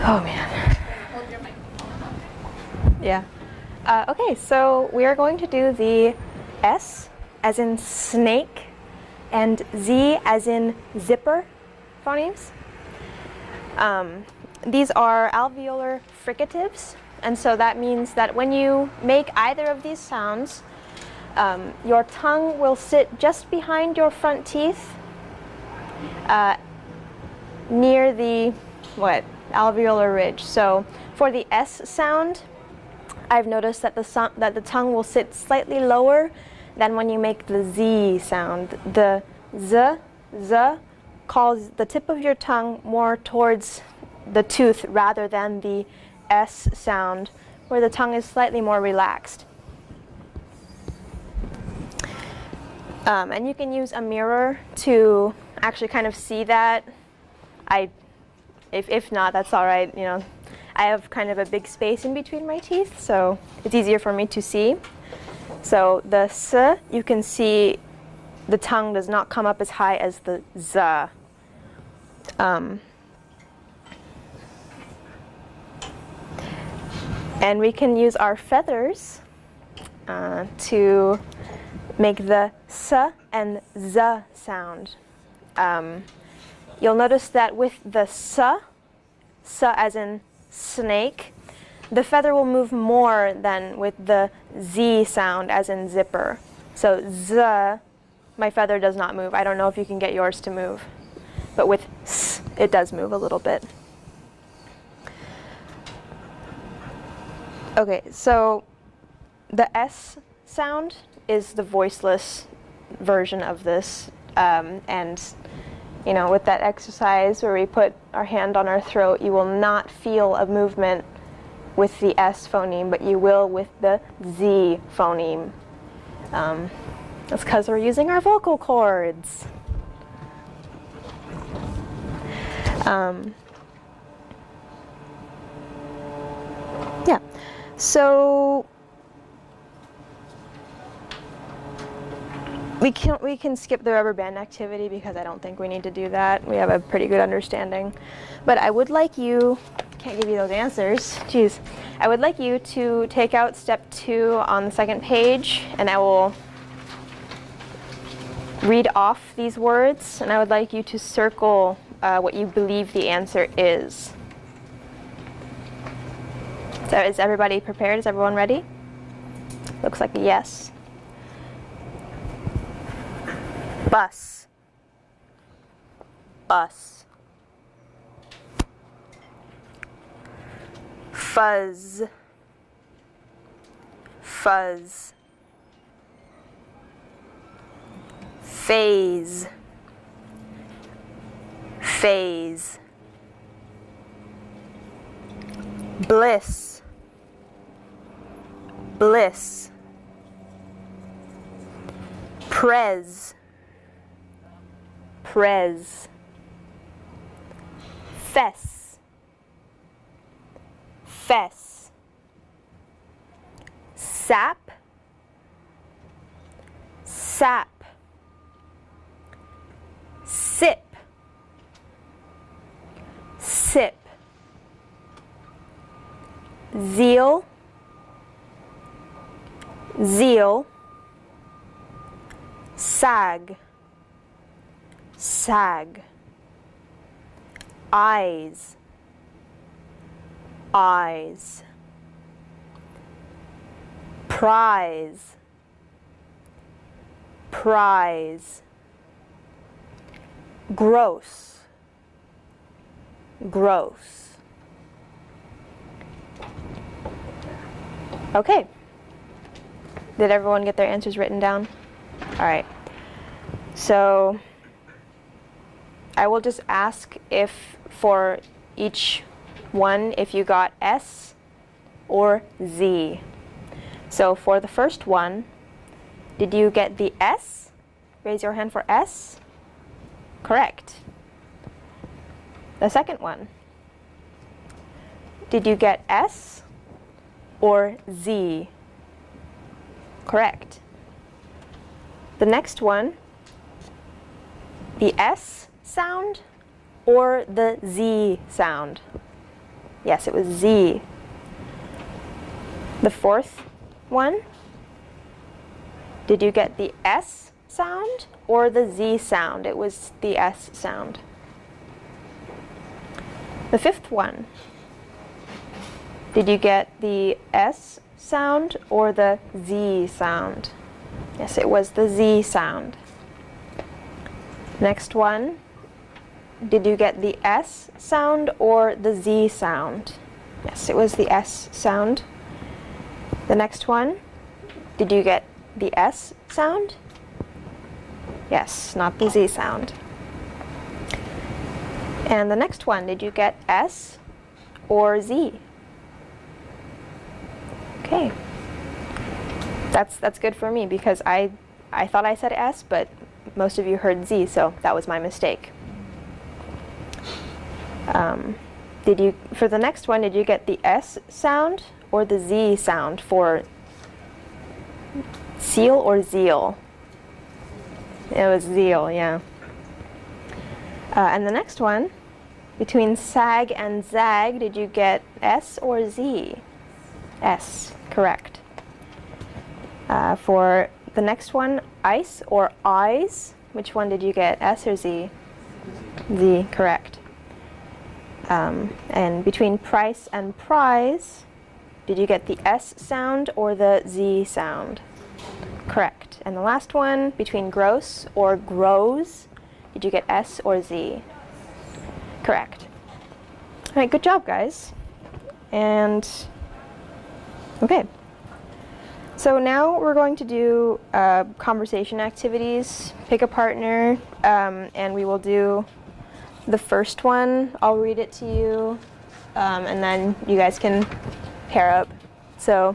Oh man. Yeah. Okay, so we are going to do the S as in snake and Z as in zipper phonemes. These are alveolar fricatives, and so that means that when you make either of these sounds, your tongue will sit just behind your front teeth near the alveolar ridge. So for the S sound, I've noticed that the tongue will sit slightly lower than when you make the Z sound. The Z calls the tip of your tongue more towards the tooth rather than the S sound, where the tongue is slightly more relaxed. And you can use a mirror to actually kind of see that. If not, that's all right. You know, I have kind of a big space in between my teeth, so it's easier for me to see. So the S, you can see the tongue does not come up as high as the Z. And we can use our feathers to make the S and Z sound. You'll notice that with the S as in snake, the feather will move more than with the Z sound as in zipper. So Z, my feather does not move. I don't know if you can get yours to move, but with S, it does move a little bit. Okay, so the S sound is the voiceless version of this, and you know, with that exercise where we put our hand on our throat, you will not feel a movement with the S phoneme, but you will with the Z phoneme. That's because we're using our vocal cords. Yeah, so we can skip the rubber band activity because I don't think we need to do that. We have a pretty good understanding. But I would like you, can't give you those answers, geez. I would like you to take out step 2 on the second page, and I will read off these words, and I would like you to circle what you believe the answer is. So is everybody prepared? Is everyone ready? Looks like a yes. Bus. Bus. Fuzz. Fuzz. Phase. Phase. Bliss. Bliss. Prez. Prez. Fess. Fess. Sap. Sap. Sip. Sip. Zeal. Zeal. Sag. Sag. Eyes. Eyes. Prize. Prize. Gross. Gross. Okay. Did everyone get their answers written down? All right. So I will just ask if for each one if you got S or Z. So for the first one, did you get the S? Raise your hand for S. Correct. The second one, did you get S or Z? Correct. The next one, the S sound or the Z sound? Yes, it was Z. The fourth one, did you get the S sound or the Z sound? It was the S sound. The fifth one, did you get the S sound or the Z sound? Yes, it was the Z sound. Next one, did you get the S sound or the Z sound? Yes, it was the S sound. The next one, did you get the S sound? Yes, not the Z sound. And the next one, did you get S or Z? Okay. That's good for me because I thought I said S, but most of you heard Z, so that was my mistake. For the next one, did you get the S sound or the Z sound for seal or zeal? It was zeal, yeah. And the next one, between sag and zag, did you get S or Z? S, correct. For the next one, ice or eyes, which one did you get, S or Z? Z, correct. And between price and prize, did you get the S sound or the Z sound? Correct. And the last one, between gross or grows, did you get S or Z? Correct. All right, good job, guys. And, okay. So now we're going to do conversation activities, pick a partner, and we will do the first one. I'll read it to you, and then you guys can pair up. So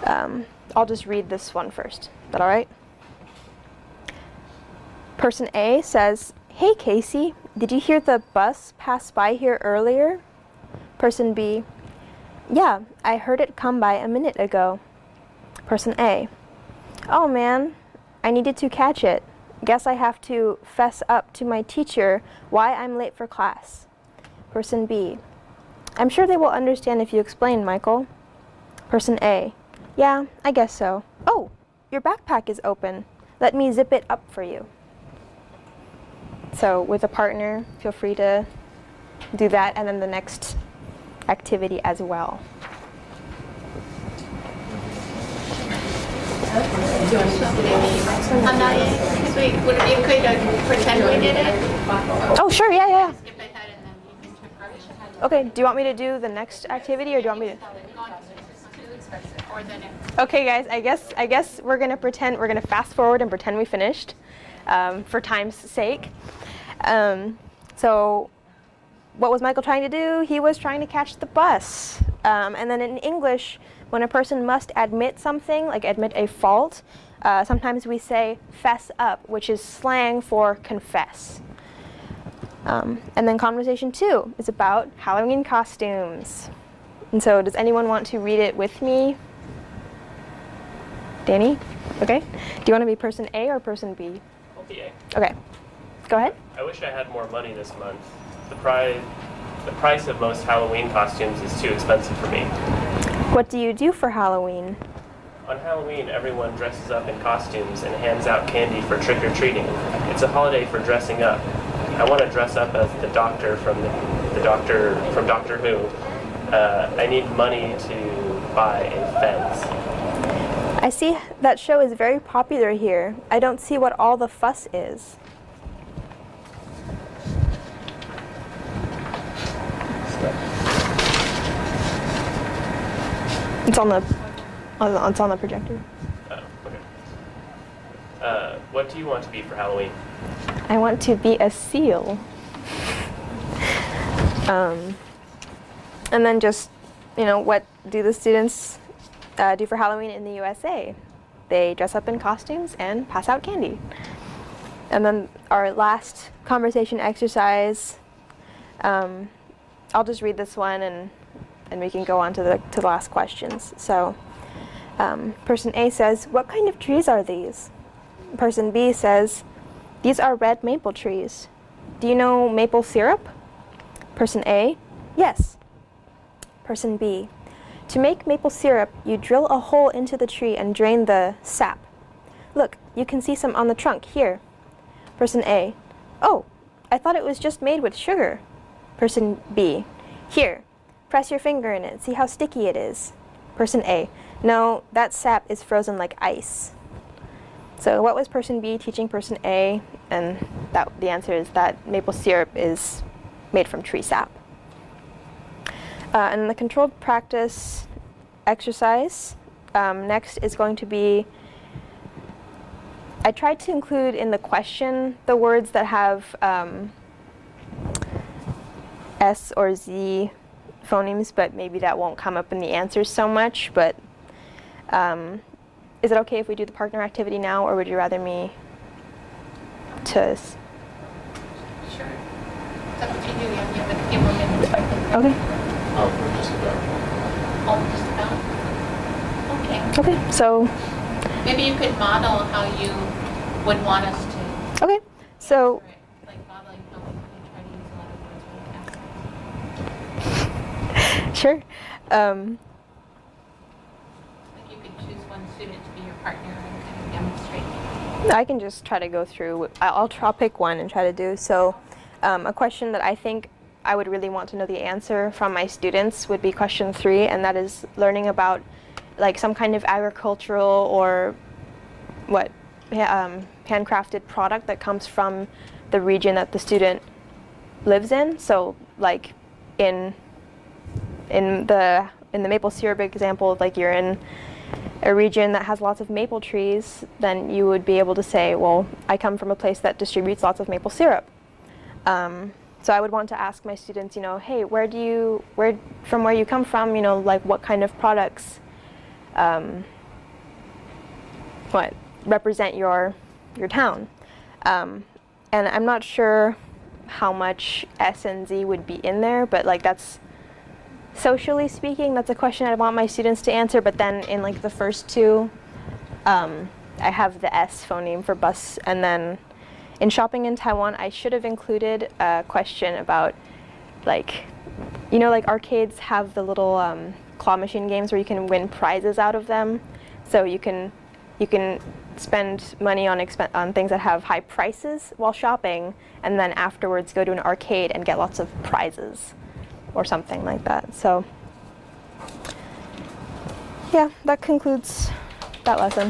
I'll just read this one first. Is that all right? Person A says, "Hey Casey, did you hear the bus pass by here earlier?" Person B, "Yeah, I heard it come by a minute ago." Person A, "Oh man, I needed to catch it. Guess I have to fess up to my teacher why I'm late for class." Person B, "I'm sure they will understand if you explain, Michael." Person A, "Yeah, I guess so. Oh, your backpack is open. Let me zip it up for you." So with a partner, feel free to do that, and then the next activity as well. Would it be okay to pretend we did it? Oh, sure, yeah. Skip ahead and then you can check. Okay, do you want me to do the next activity, or do you want me to? Or the next. Okay, guys, I guess we're gonna fast forward and pretend we finished, for time's sake. So, what was Michael trying to do? He was trying to catch the bus. And then in English, when a person must admit something, like admit a fault, sometimes we say fess up, which is slang for confess. And then conversation 2 is about Halloween costumes. And so does anyone want to read it with me? Danny? Okay. Do you want to be person A or person B? I'll be A. Okay. Go ahead. I wish I had more money this month. The price of most Halloween costumes is too expensive for me. What do you do for Halloween? On Halloween, everyone dresses up in costumes and hands out candy for trick-or-treating. It's a holiday for dressing up. I want to dress up as the Doctor from Doctor Who. I need money to buy a fence. I see that show is very popular here. I don't see what all the fuss is. It's on the projector. Oh, okay. What do you want to be for Halloween? I want to be a seal. And then just, what do the students do for Halloween in the USA? They dress up in costumes and pass out candy. And then our last conversation exercise, I'll just read this one and we can go on to the last questions. So, person A says, "What kind of trees are these?" Person B says, "These are red maple trees. Do you know maple syrup?" Person A, Yes. Person B. To make maple syrup, you drill a hole into the tree and drain the sap. Look, you can see some on the trunk here. Person A. Oh, I thought it was just made with sugar. Person B. Here, press your finger in it, see how sticky it is. Person A. No, that sap is frozen like ice. So what was person B teaching person A? And the answer is that maple syrup is made from tree sap. And the controlled practice exercise next is going to be, I tried to include in the question the words that have S or Z phonemes, but maybe that won't come up in the answers so much. But is it okay if we do the partner activity now, or would you rather me to? Sure. It's up to you. You have a few more minutes. Okay. Oh, we're just about. Oh, just about? Okay. Okay. So. Maybe you could model how you would want us to. Okay. So. Like modeling how we try to use a lot of words with Sure. Like you could choose one student to be your partner and kind of demonstrate. I can just try to go through. I'll pick one and try to do. So a question that I think I would really want to know the answer from my students would be question 3, and that is learning about like some kind of agricultural or handcrafted product that comes from the region that the student lives in. So like in the maple syrup example, like you're in a region that has lots of maple trees, then you would be able to say, well, I come from a place that distributes lots of maple syrup. So I would want to ask my students, you know, hey, from where you come from, you know, like what kind of products represent your town. And I'm not sure how much S and Z would be in there, but like that's, socially speaking, that's a question I want my students to answer. But then in like the first 2, I have the S phoneme for bus, and then in shopping in Taiwan, I should have included a question about, like, you know, like arcades have the little claw machine games where you can win prizes out of them. So you can spend money on things that have high prices while shopping, and then afterwards go to an arcade and get lots of prizes or something like that. So yeah, that concludes that lesson.